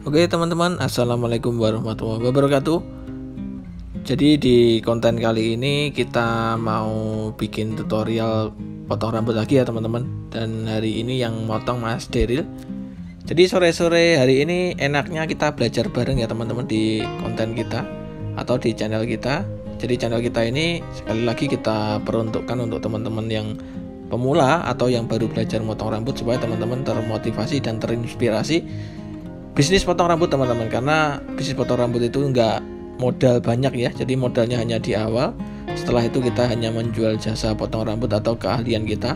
Oke teman-teman, assalamualaikum warahmatullahi wabarakatuh. Jadi di konten kali ini kita mau bikin tutorial potong rambut lagi ya teman-teman. Dan hari ini yang motong Mas Deril. Jadi sore-sore hari ini enaknya kita belajar bareng ya teman-teman di konten kita atau di channel kita. Jadi channel kita ini sekali lagi kita peruntukkan untuk teman-teman yang pemula atau yang baru belajar motong rambut, supaya teman-teman termotivasi dan terinspirasi bisnis potong rambut teman-teman. Karena bisnis potong rambut itu nggak modal banyak ya, jadi modalnya hanya di awal. Setelah itu kita hanya menjual jasa potong rambut atau keahlian kita,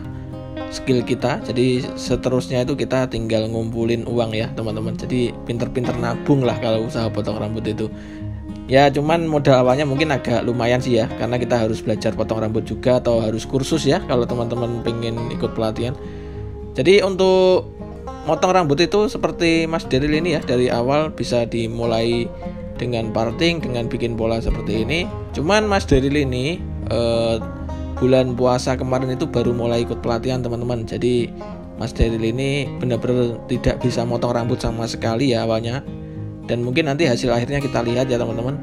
skill kita. Jadi seterusnya itu kita tinggal ngumpulin uang ya teman-teman. Jadi pinter-pinter nabung lah kalau usaha potong rambut itu. Ya cuman modal awalnya mungkin agak lumayan sih ya, karena kita harus belajar potong rambut juga atau harus kursus ya kalau teman-teman pengen ikut pelatihan. Jadi untuk motong rambut itu seperti Mas Deril ini ya, dari awal bisa dimulai dengan parting, dengan bikin pola seperti ini. Cuman Mas Deril ini bulan puasa kemarin itu baru mulai ikut pelatihan teman-teman. Jadi Mas Deril ini benar-benar tidak bisa motong rambut sama sekali ya awalnya. Dan mungkin nanti hasil akhirnya kita lihat ya teman-teman,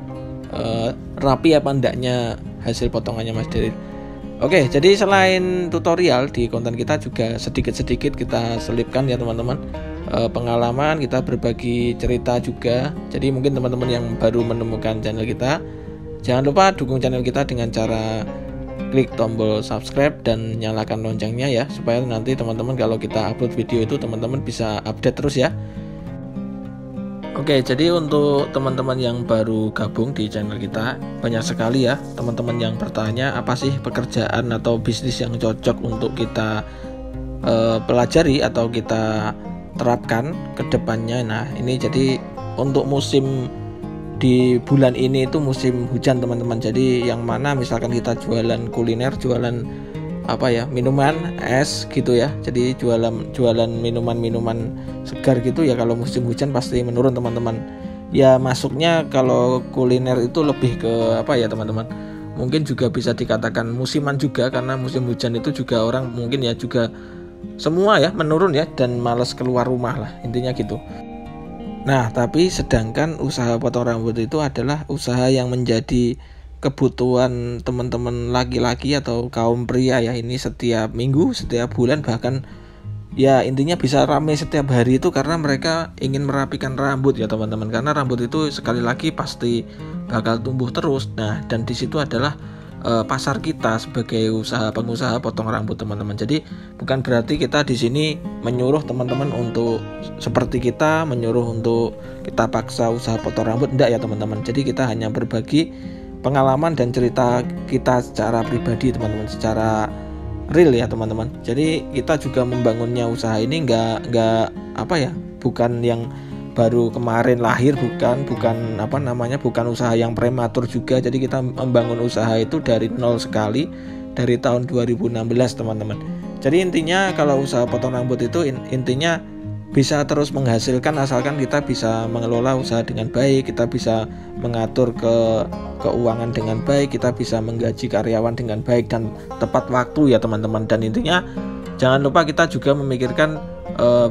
rapi apa enggaknya hasil potongannya Mas Deril. Oke, jadi selain tutorial di konten kita juga sedikit-sedikit kita selipkan ya teman-teman, pengalaman, kita berbagi cerita juga. Jadi mungkin teman-teman yang baru menemukan channel kita, jangan lupa dukung channel kita dengan cara klik tombol subscribe dan nyalakan loncengnya ya, supaya nanti teman-teman kalau kita upload video itu teman-teman bisa update terus ya. Oke, jadi untuk teman-teman yang baru gabung di channel kita, banyak sekali ya teman-teman yang bertanya apa sih pekerjaan atau bisnis yang cocok untuk kita pelajari atau kita terapkan ke depannya. Nah ini jadi untuk musim di bulan ini itu musim hujan teman-teman. Jadi yang mana misalkan kita jualan kuliner, jualan apa ya, minuman es gitu ya, jadi jualan minuman segar gitu ya, kalau musim hujan pasti menurun teman-teman ya. Masuknya kalau kuliner itu lebih ke apa ya teman-teman, mungkin juga bisa dikatakan musiman juga, karena musim hujan itu juga orang mungkin ya juga semua ya menurun ya, dan malas keluar rumah lah intinya gitu. Nah tapi sedangkan usaha potong rambut itu adalah usaha yang menjadi kebutuhan teman-teman laki-laki atau kaum pria ya, ini setiap minggu, setiap bulan, bahkan ya intinya bisa ramai setiap hari itu karena mereka ingin merapikan rambut ya teman-teman. Karena rambut itu sekali lagi pasti bakal tumbuh terus. Nah dan di situ adalah pasar kita sebagai pengusaha potong rambut teman-teman. Jadi bukan berarti kita di sini menyuruh teman-teman untuk seperti kita, menyuruh untuk kita paksa usaha potong rambut, enggak ya teman-teman. Jadi kita hanya berbagi pengalaman dan cerita kita secara pribadi teman-teman, secara real ya teman-teman. Jadi kita juga membangunnya usaha ini nggak apa ya, bukan yang baru kemarin lahir, bukan apa namanya, bukan usaha yang prematur juga. Jadi kita membangun usaha itu dari nol sekali, dari tahun 2016 teman-teman. Jadi intinya kalau usaha potong rambut itu intinya bisa terus menghasilkan asalkan kita bisa mengelola usaha dengan baik, kita bisa mengatur keuangan dengan baik, kita bisa menggaji karyawan dengan baik dan tepat waktu ya teman-teman. Dan intinya jangan lupa kita juga memikirkan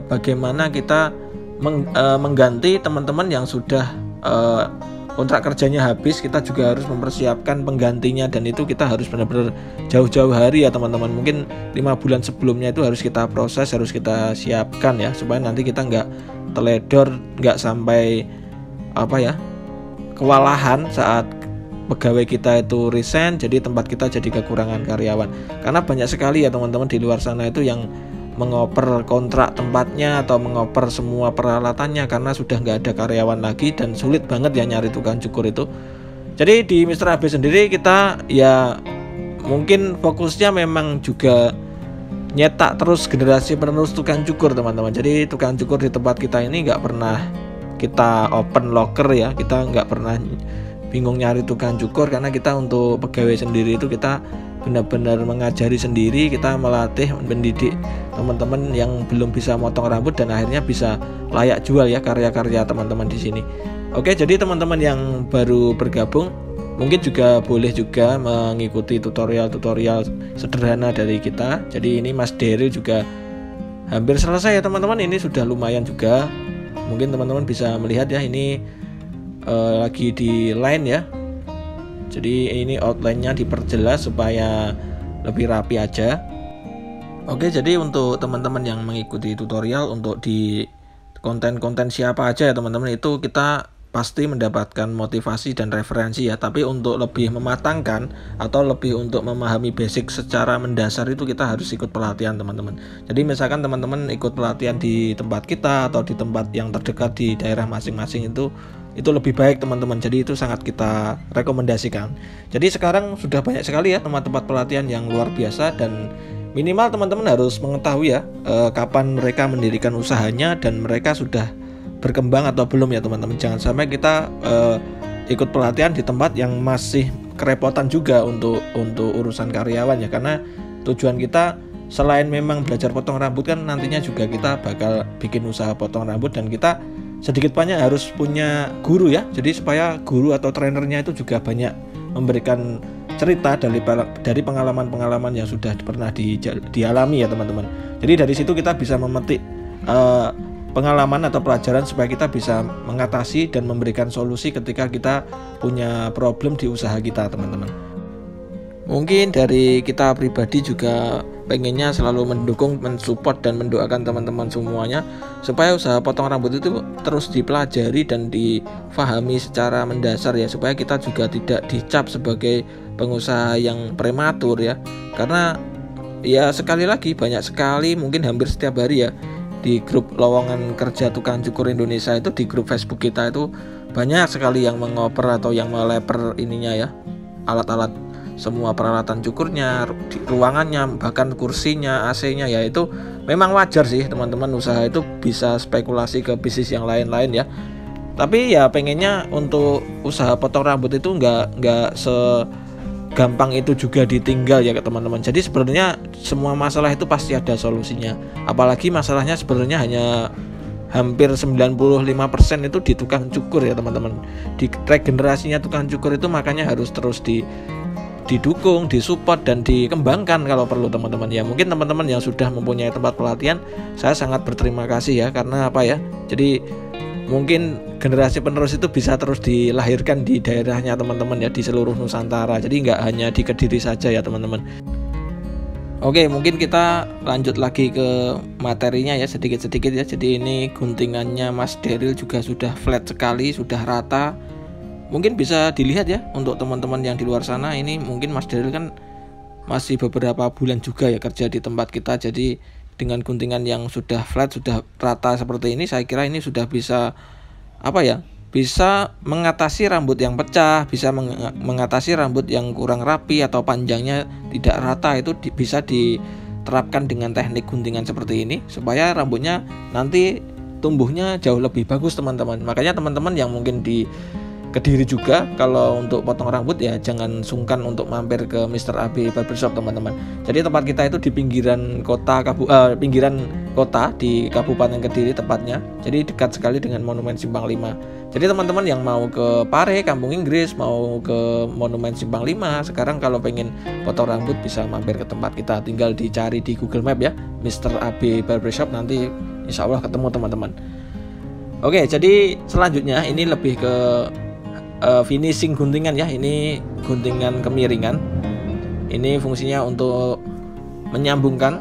bagaimana kita mengganti teman-teman yang sudah kontrak kerjanya habis. Kita juga harus mempersiapkan penggantinya, dan itu kita harus benar-benar jauh-jauh hari ya teman-teman. Mungkin 5 bulan sebelumnya itu harus kita proses, harus kita siapkan ya, supaya nanti kita nggak teledor, nggak sampai apa ya, kewalahan saat pegawai kita itu resign, jadi tempat kita jadi kekurangan karyawan. Karena banyak sekali ya teman-teman di luar sana itu yang mengoper kontrak tempatnya atau mengoper semua peralatannya karena sudah nggak ada karyawan lagi, dan sulit banget ya nyari tukang cukur itu. Jadi di Mr. AB sendiri kita ya mungkin fokusnya memang juga nyetak terus generasi penerus tukang cukur teman-teman. Jadi tukang cukur di tempat kita ini nggak pernah kita open locker ya, kita nggak pernah bingung nyari tukang cukur, karena kita untuk pegawai sendiri itu kita benar-benar mengajari sendiri, kita melatih, mendidik teman-teman yang belum bisa motong rambut dan akhirnya bisa layak jual ya karya-karya teman-teman di sini. Oke, jadi teman-teman yang baru bergabung mungkin juga boleh juga mengikuti tutorial-tutorial sederhana dari kita. Jadi ini Mas Deril juga hampir selesai ya teman-teman, ini sudah lumayan juga Mungkin teman-teman bisa melihat ya, ini lagi di line ya. Jadi ini outline-nya diperjelas supaya lebih rapi aja. Oke, jadi untuk teman-teman yang mengikuti tutorial untuk di konten-konten siapa aja ya teman-teman, itu kita pasti mendapatkan motivasi dan referensi ya. Tapi untuk lebih mematangkan atau lebih untuk memahami basic secara mendasar itu kita harus ikut pelatihan teman-teman. Jadi misalkan teman-teman ikut pelatihan di tempat kita atau di tempat yang terdekat di daerah masing-masing itu lebih baik teman-teman. Jadi itu sangat kita rekomendasikan. Jadi sekarang sudah banyak sekali ya tempat-tempat pelatihan yang luar biasa, dan minimal teman-teman harus mengetahui ya kapan mereka mendirikan usahanya dan mereka sudah berkembang atau belum ya teman-teman. Jangan sampai kita ikut pelatihan di tempat yang masih kerepotan juga untuk urusan karyawan ya, karena tujuan kita selain memang belajar potong rambut kan nantinya juga kita bakal bikin usaha potong rambut, dan kita sedikit banyak harus punya guru ya. Jadi supaya guru atau trainernya itu juga banyak memberikan cerita dari pengalaman-pengalaman yang sudah pernah dialami ya teman-teman. Jadi dari situ kita bisa memetik pengalaman atau pelajaran supaya kita bisa mengatasi dan memberikan solusi ketika kita punya problem di usaha kita teman-teman. Mungkin dari kita pribadi juga pengennya selalu mendukung, mensupport dan mendoakan teman-teman semuanya supaya usaha potong rambut itu terus dipelajari dan difahami secara mendasar ya, supaya kita juga tidak dicap sebagai pengusaha yang prematur ya. Karena ya sekali lagi banyak sekali, mungkin hampir setiap hari ya, di grup lowongan kerja tukang cukur Indonesia itu, di grup Facebook kita itu banyak sekali yang mengoper atau yang meleper ininya ya, alat-alat, semua peralatan cukurnya, ruangannya, bahkan kursinya, AC-nya ya. Itu memang wajar sih teman-teman, usaha itu bisa spekulasi ke bisnis yang lain-lain ya. Tapi ya pengennya untuk usaha potong rambut itu nggak segampang itu juga ditinggal ya teman-teman. Jadi sebenarnya semua masalah itu pasti ada solusinya. Apalagi masalahnya sebenarnya hanya hampir 95% itu di tukang cukur ya teman-teman. Di regenerasinya tukang cukur itu makanya harus terus didukung, disupport dan dikembangkan kalau perlu teman-teman ya. Mungkin teman-teman yang sudah mempunyai tempat pelatihan, saya sangat berterima kasih ya, karena apa ya, jadi mungkin generasi penerus itu bisa terus dilahirkan di daerahnya teman-teman ya, di seluruh Nusantara. Jadi nggak hanya di Kediri saja ya teman-teman. Oke, mungkin kita lanjut lagi ke materinya ya, sedikit-sedikit ya. Jadi ini guntingannya Mas Daryl juga sudah flat sekali, sudah rata. Mungkin bisa dilihat ya untuk teman-teman yang di luar sana. Ini mungkin Mas Daryl kan masih beberapa bulan juga ya kerja di tempat kita. Jadi dengan guntingan yang sudah flat, sudah rata seperti ini, saya kira ini sudah bisa bisa mengatasi rambut yang pecah, bisa mengatasi rambut yang kurang rapi atau panjangnya tidak rata. Itu bisa diterapkan dengan teknik guntingan seperti ini supaya rambutnya nanti tumbuhnya jauh lebih bagus teman-teman. Makanya teman-teman yang mungkin di Kediri juga, kalau untuk potong rambut ya jangan sungkan untuk mampir ke Mr. AB Barbershop teman-teman. Jadi tempat kita itu di pinggiran kota di Kabupaten Kediri tepatnya. Jadi dekat sekali dengan Monumen Simpang 5. Jadi teman-teman yang mau ke Pare, Kampung Inggris, mau ke Monumen Simpang 5, sekarang kalau pengen potong rambut bisa mampir ke tempat kita. Tinggal dicari di Google Map ya, Mr. AB Barbershop, nanti insya Allah ketemu teman-teman. Oke, jadi selanjutnya ini lebih ke finishing guntingan ya. Ini guntingan kemiringan. Ini fungsinya untuk menyambungkan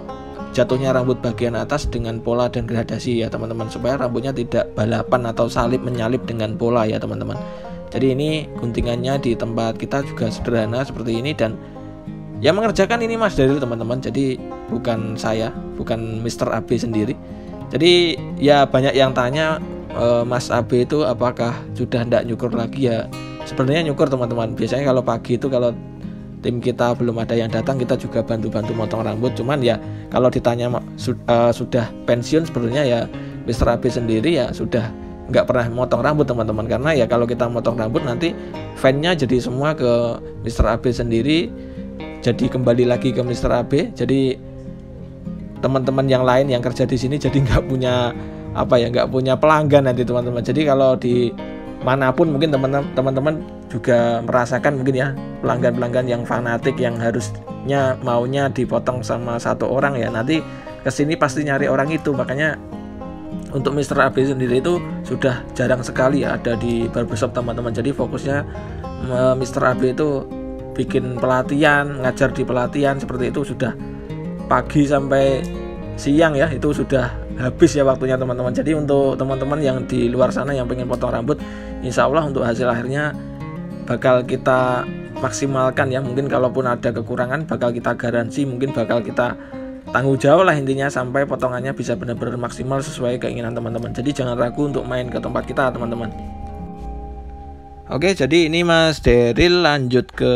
jatuhnya rambut bagian atas dengan pola dan gradasi ya teman-teman, supaya rambutnya tidak balapan atau salip menyalip dengan pola ya teman-teman. Jadi ini guntingannya di tempat kita juga sederhana seperti ini, dan yang mengerjakan ini Mas Daryl teman-teman. Jadi bukan saya, bukan Mr. AB sendiri. Jadi ya banyak yang tanya, Mas AB itu apakah sudah tidak nyukur lagi ya? Sebenarnya nyukur teman-teman. Biasanya kalau pagi itu kalau tim kita belum ada yang datang, kita juga bantu-bantu motong rambut. Cuman ya kalau ditanya sudah pensiun, sebenarnya ya Mr. AB sendiri ya sudah nggak pernah motong rambut teman-teman. Karena ya kalau kita motong rambut nanti fan-nya jadi semua ke Mr. AB sendiri, jadi kembali lagi ke Mr. AB. Jadi teman-teman yang lain yang kerja di sini jadi nggak punya nggak punya pelanggan nanti teman-teman. Jadi kalau di manapun mungkin teman-teman juga merasakan mungkin ya, pelanggan-pelanggan yang fanatik yang harusnya maunya dipotong sama satu orang ya, nanti kesini pasti nyari orang itu. Makanya untuk Mr. AB sendiri itu sudah jarang sekali ya ada di barbershop teman-teman. Jadi fokusnya Mr. AB itu bikin pelatihan, ngajar di pelatihan seperti itu sudah pagi sampai siang ya, itu sudah habis ya waktunya teman-teman. Jadi untuk teman-teman yang di luar sana yang pengen potong rambut, insya Allah untuk hasil akhirnya bakal kita maksimalkan ya. Mungkin kalaupun ada kekurangan bakal kita garansi, mungkin bakal kita tanggung jawab lah intinya sampai potongannya bisa benar-benar maksimal sesuai keinginan teman-teman. Jadi jangan ragu untuk main ke tempat kita teman-teman. Oke, jadi ini Mas Daryl lanjut ke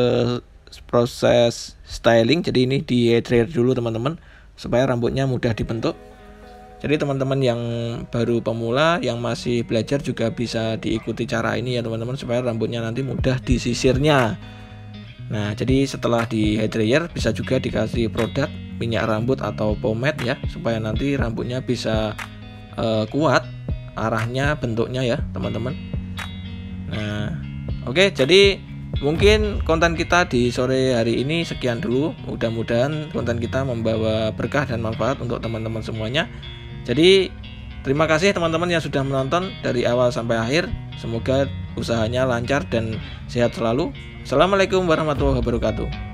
proses styling. Jadi ini di hair dryer dulu teman-teman supaya rambutnya mudah dibentuk. Jadi teman-teman yang baru pemula, yang masih belajar juga bisa diikuti cara ini ya teman-teman, supaya rambutnya nanti mudah disisirnya. Nah, jadi setelah di hair dryer bisa juga dikasih produk minyak rambut atau pomade ya, supaya nanti rambutnya bisa kuat arahnya, bentuknya ya teman-teman. Nah, oke, jadi mungkin konten kita di sore hari ini sekian dulu. Mudah-mudahan konten kita membawa berkah dan manfaat untuk teman-teman semuanya. Jadi terima kasih teman-teman yang sudah menonton dari awal sampai akhir. Semoga usahanya lancar dan sehat selalu. Assalamualaikum warahmatullahi wabarakatuh.